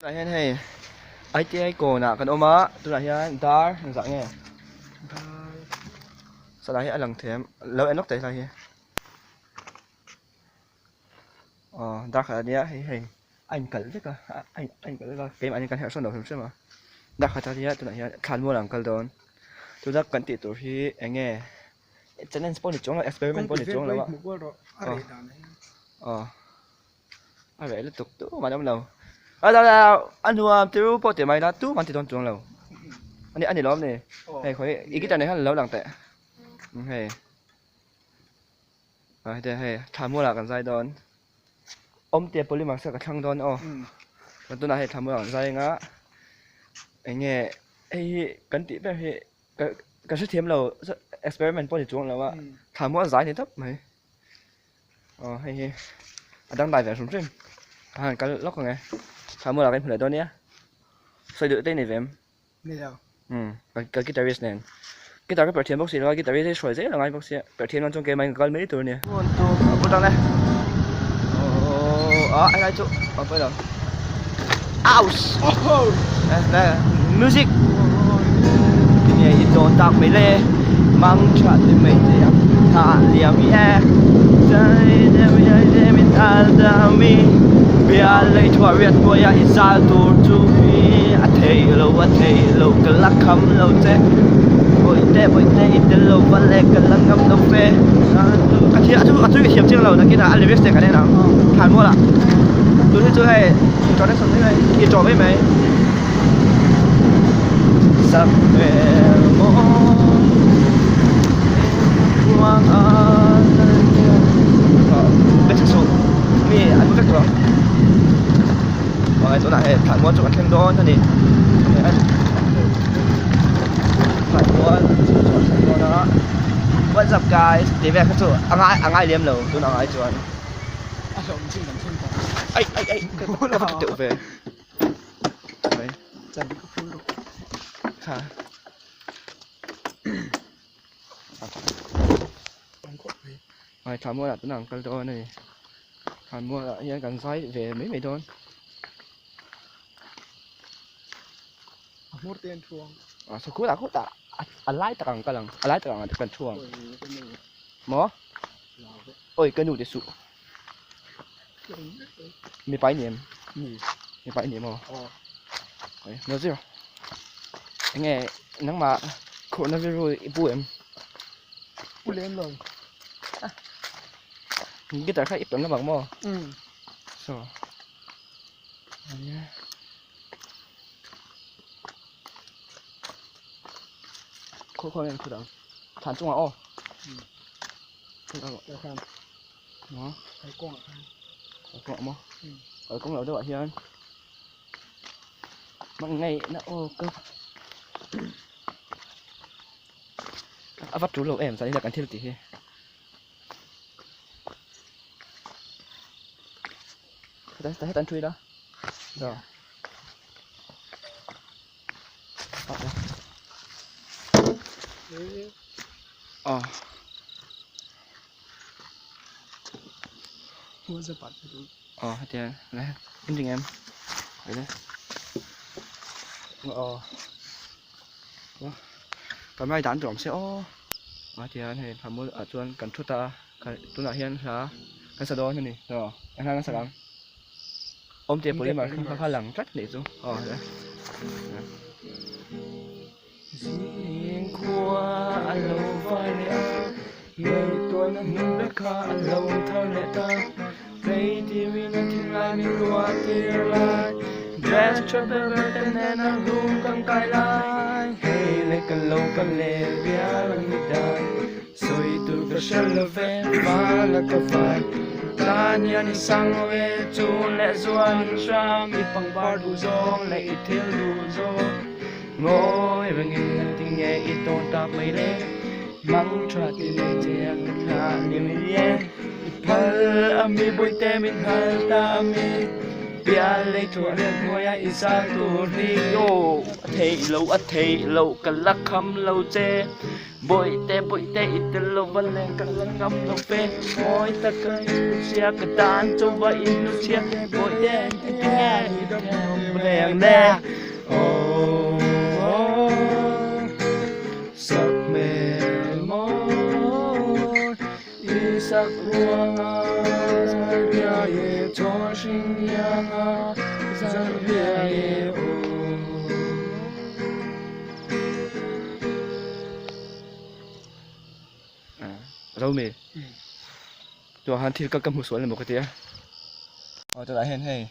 Này hen hay ai chơi cổ nè cần ôm á tôi là hiện dar dạng nghe sau đó hiện lần thêm lâu em nóc tới là hiện dar khá nhá hay anh cần rất là anh cần rất là cái mà anh cần hiểu sâu đầu thêm mà dar khá nhá tôi là hiện khăn mua lần cần đón tôi đã cần tiệt tôi khi anh nghe cho nên spawn được chỗ là experiment spawn được chỗ là ai vậy là tục tú mà đâm đầu đâu anh đùa tiêu bộ tiền mày đã tú mà thì toàn chuồng lầu anh đi lóm này hay khói ý cái này hắn lâu đằng tệ hay hay tham mua là cần dây đón tiền polymer sẽ cả thăng đón còn tôi này tham mua là dây ngã anh nghe ấy cẩn tị về hệ cái sức thiếm lầu experiment bao nhiêu chuồng lầu á tham mua dây thì thấp mày hay đang đại vẻ xuống trên cái lóc rồi nghe tham mua là cái phần đó nhé xoay được tên này về em cái guitarist này guitar cái pertian box rồi guitarist xoay dễ là ngay box pertian nó trong cái máy gần mấy tuổi nè cô đang đây anh lại chỗ bây giờ ouch đây music nghe ít đồn tạc mấy lê mang trả từ mấy thế thả liam ye trái để mình ăn đam mi bia lấy thua việt của ya isa tour to be a thầy lâu cái lắc khăm lâu thế bồi tê ít lâu và lệ cái lắc khăm lâu phê cái gì tôi bị hiểm chiếc lâu đó kia là anh live cái này nào hàn mua là tôi hay cho nó xong thế này kia trò với mày sắp về mong quang biết số mi anh biết rồi chỗ này thằng mua chỗ ăn thêm đó này thằng mua đó vẫn dập cái tí về cái chỗ ăn ai liếm lẩu tôi nào ai chọn ai cái tự về đấy chẳng biết có phun đâu hả thằng mua là tôi nào cái đó này thằng mua là hiện cần xoay về mấy thôi một tiền chuông số cú đã lái tặng cái lần lái tặng cần chuông mỏ ôi cái nụ để sụ mi bái niệm mà nó gì anh nghe nắng mà coronavirus bụi em bụi lên rồi cái tài khai ít tuần nó bằng mò sao khôi em khôi đằng thản trung à khôi đằng được không nó thấy con mà ở công lẩu đâu vậy hiền mà ngày nó cơ vắt chú lẩu em sao là cần thiết tí đấy hết tận truy đó rồi mua ra bắt thì này em chừng em đấy còn mai tán trộm sẽ thì anh này phải mua ở chuan cần chút ta cái tôi là hiền sao cái sao đó như này rồi anh hai cái sao lắm ôm tiền bồi mà không phải lằng trách này chứ đấy riêng qua anh lâu vai lẽ người tôi nó muốn biết khá anh lâu thao lẽ ta đây thì mình đãทิ้งlại mình qua kia lại dress cho bé tên nên nó luôn căng cài lại hey lấy cần lâu cần lệ bia lần nhịp đời rồi từ cái chân là về và là cái phải ta nhớ đi sang về chú lệ duan trang đi bằng bar đủ gió lệ thiên đủ gió ngồi bên nghe tiếng nhẹ ít tôn ta mấy lên mong cho tim mình che là niềm yên phật ami bôi te mình hal ta ami bia lấy thua liền ngồi ai isa tu ri yo thầy lâu cả lắc khăm lâu chê bội tê ít lâu văn lên cả lắc ngắm lâu phê ngồi ta cây chia cả đàn cho vậy lúc chia bội tê nghe đèn nè sắc mềm môi sắc ruộng bia ye cho sinh yang sắc bia ye rau mì cho hắn thì các một số là một cái tía tôi lại hẹn hay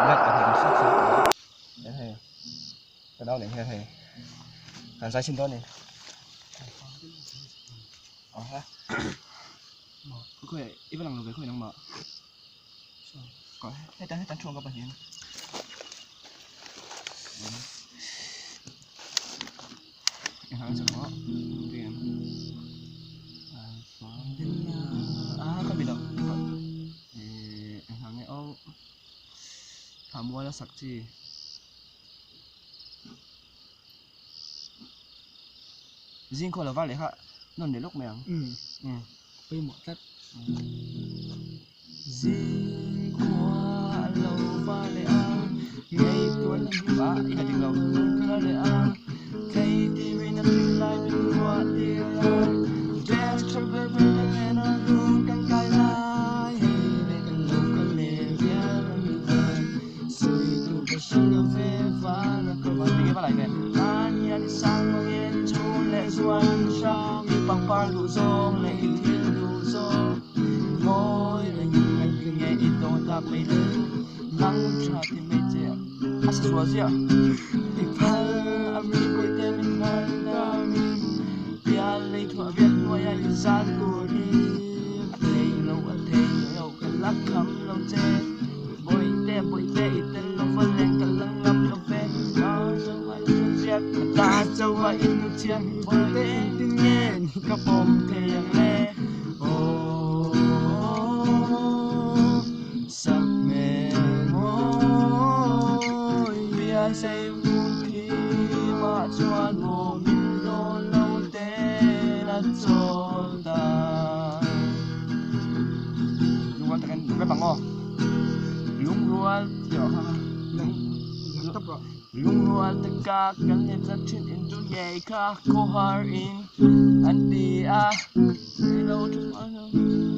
lát cả thì sắp sắp đấy hay cái đó này hay hắn sai xin đó này ha cái ít lần rồi cái năng mở có hết tán chuông các bạn nhìn hắn sẽ có tiền không bị đâu hàng này ông thảm mua là sặc gì riêng coi là vào đấy hả nó để lúc mèo bây một cách riêng qua lâu vào đấy ngày tuần ba ít là tiếng lâu vào đấy cây thì mình ăn lại mình qua đi dance trong về bên em nó luôn căng cay lại để cần lâu cần lên kia mình suy tu cho sinh cà phê và nó có vấn đề lại nè anh nhận sang mong yên chú lệ duan sang như bằng par đủ rong lệ thiên đủ rong ngồi là những ngày cứ nghe ít đồ ta mấy lần nắng trà thì mấy trẻ à sao rồi gì à thì phải mình quay tên mình hơn ta mình bia lấy thua biết ngồi ai gian của đi thầy lâu cái lắc khăm lâu chê bội tê ít tên lâu phân lên cả lăng ngâm lâu phê đó cho vậy cho giết ta cho vậy nó chiên bội tê tiếng nghe các bom thèm lê sắc mềm môi bia say khi mà cho ngô mình lo lâu tê là cho ta lúc quan trọng cái bằng ngô lung ruột nhỏ ha tấp rồi lung ruột tất cả các niềm rất chuyện in tu nhảy cả cô har in anh đi lâu chúng anh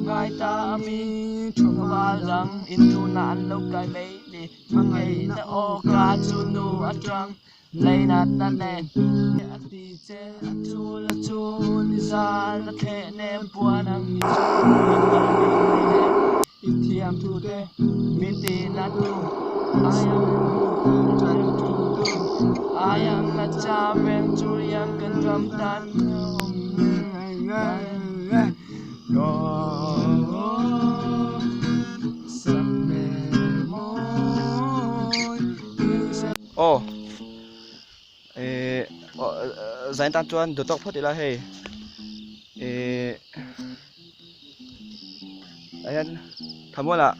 ngài ta mi chung ba rằng in tu nạn lâu cái mấy đi ngày ta ô cả chu nu trăng lấy nát nát nè anh đi chơi chu là chu đi ra là thế nem buồn anh đi ít thiam thu đê mi tin là tu ayang na cha ven chu yang kan ram tan oh zain tan chuan do tok photi la hei ayan thamola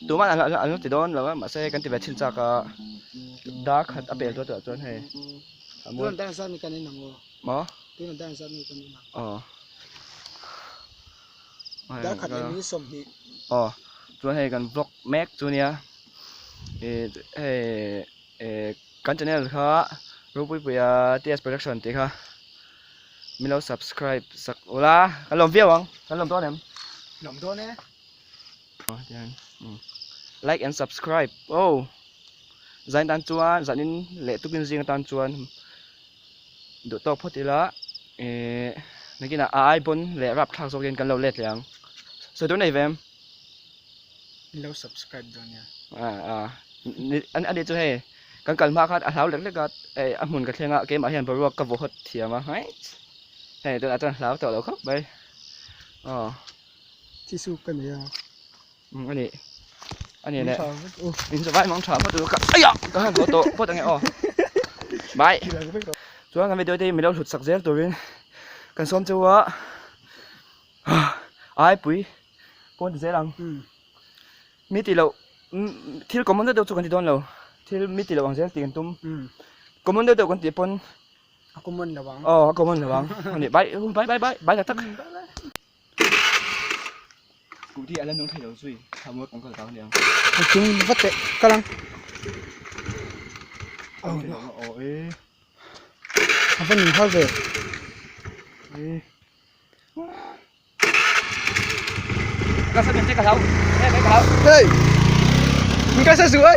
tuman an ti don lawa ma se kan ti vechin cha ka dark hat apel to chuan hei tuan dan san ni kan ni nango mo tuan dan san ni kan ni nango đã khát ni som hi chuan hei kan vlog mek chunia kan channel kha rupui puya ts production ti kha milo subscribe sak ola kan lom viawang kan lom to nem lom to ne like and subscribe zain tan chuan zanin le tupin jing tan chuan do tok photila nakina ai bon le rap thak zogen kan lo let liang so do nei vem milo subscribe don ya anh đi cho hay cần cần mà khát áo lek cái amun cái thằng cái mà hiện bro cái vô hết thiệt mà hay tôi đã tôi áo tôi đâu khóc bay chi su kan ya anh này mình sẽ vay mong chờ một đứa ấy à cái hàng tổ phốt nghe bye chúa ngày video thì mình đâu thụt sặc dép rồi cần xóm châu á ai bụi pon thì dễ lắm อืม mi tỷ lậu thì có món đâu cho con thì đón lậu thì mi tỷ lậu bằng dễ tiền tum อืม có món đâu con thì pon เอากุมันระวัง có món là bằng này bay là tắc cụ thì anh nông thay đầu suy tham mốt cũng có tao nhiều เอาจริงวัดเตะกำลัง ôi ôi เอาเป็นหนึ่งเข้าเสร็จ các sát nhân chết cả thấu cái thấu เฮ้ยมึงก็สวย